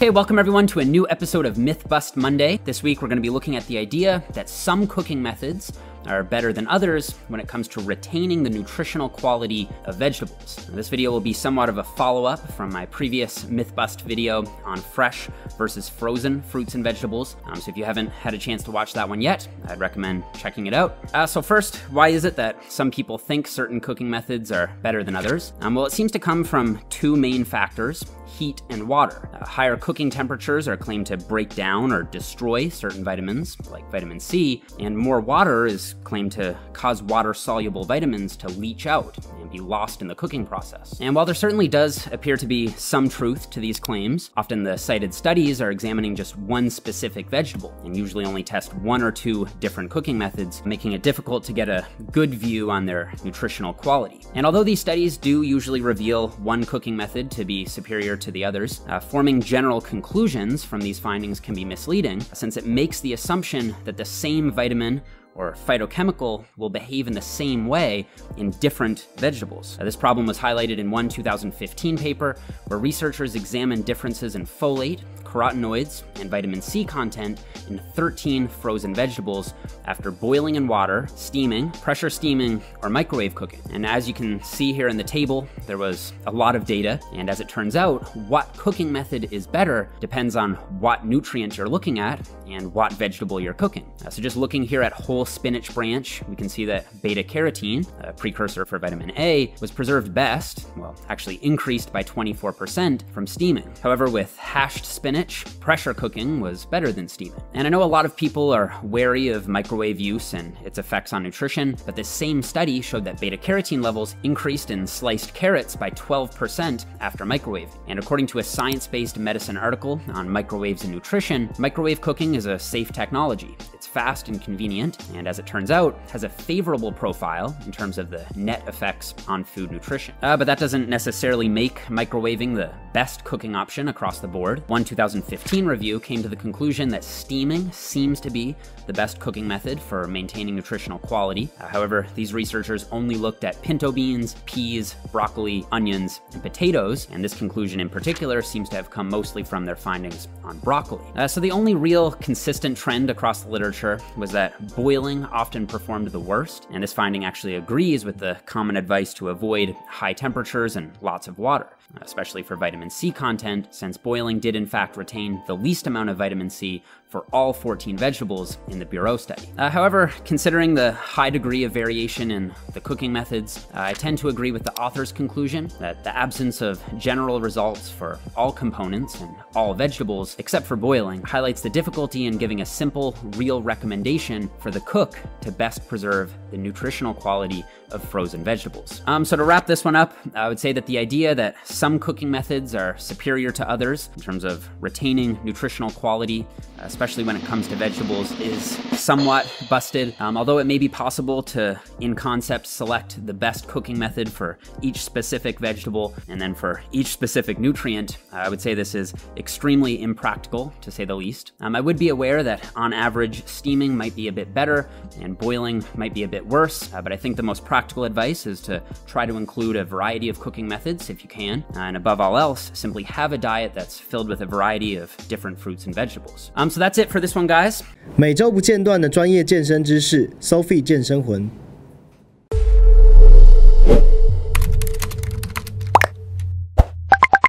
Okay, welcome everyone to a new episode of Myth Bust Monday. This week we're going to be looking at the idea that some cooking methods are better than others when it comes to retaining the nutritional quality of vegetables. Now, this video will be somewhat of a follow-up from my previous Myth Bust video on fresh versus frozen fruits and vegetables. So if you haven't had a chance to watch that one yet, I'd recommend checking it out. So first, why is it that some people think certain cooking methods are better than others? Well, it seems to come from two main factors: heat and water. Higher cooking temperatures are claimed to break down or destroy certain vitamins, like vitamin C, and more water is claimed to cause water-soluble vitamins to leach out and be lost in the cooking process. And while there certainly does appear to be some truth to these claims, often the cited studies are examining just one specific vegetable and usually only test one or two different cooking methods, making it difficult to get a good view on their nutritional quality. And although these studies do usually reveal one cooking method to be superior to the others, forming general conclusions from these findings can be misleading, since it makes the assumption that the same vitamin or phytochemical will behave in the same way in different vegetables. This problem was highlighted in one 2015 paper where researchers examined differences in folate, carotenoids, and vitamin C content in 13 frozen vegetables after boiling in water, steaming, pressure steaming, or microwave cooking. And as you can see here in the table, there was a lot of data, and as it turns out, what cooking method is better depends on what nutrient you're looking at and what vegetable you're cooking. So just looking here at whole spinach branch, we can see that beta-carotene, a precursor for vitamin A, was preserved best, well, actually increased by 24% from steaming. However, with hashed spinach, pressure cooking was better than steaming. And I know a lot of people are wary of microwave use and its effects on nutrition, but this same study showed that beta-carotene levels increased in sliced carrots by 12% after microwave. And according to a science-based medicine article on microwaves and nutrition, microwave cooking is a safe technology. It's fast and convenient, and as it turns out, has a favorable profile in terms of the net effects on food nutrition. But that doesn't necessarily make microwaving the best cooking option across the board. One 2015 review came to the conclusion that steaming seems to be the best cooking method for maintaining nutritional quality. However, these researchers only looked at pinto beans, peas, broccoli, onions, and potatoes, and this conclusion in particular seems to have come mostly from their findings on broccoli. So the only real consistent trend across the literature was that boiling often performed the worst, and this finding actually agrees with the common advice to avoid high temperatures and lots of water, especially for vitamin C content, since boiling did in fact retain the least amount of vitamin C for all 14 vegetables in the Bureau study. However, considering the high degree of variation in the cooking methods, I tend to agree with the author's conclusion that the absence of general results for all components and all vegetables, except for boiling, highlights the difficulty in giving a simple, real recommendation for the cook to best preserve the nutritional quality of frozen vegetables. So to wrap this one up, I would say that the idea that some cooking methods are superior to others in terms of retaining nutritional quality, especially when it comes to vegetables, is somewhat busted. Although it may be possible to, in concept, select the best cooking method for each specific vegetable and then for each specific nutrient, I would say this is extremely impractical, to say the least. I would be aware that on average, steaming might be a bit better and boiling might be a bit worse, but I think the most practical advice is to try to include a variety of cooking methods if you can, and above all else, simply have a diet that's filled with a variety of different fruits and vegetables. So that's it for this one, guys. 每周不间断的专业健身知识 ，Sophie 健身魂。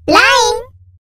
来。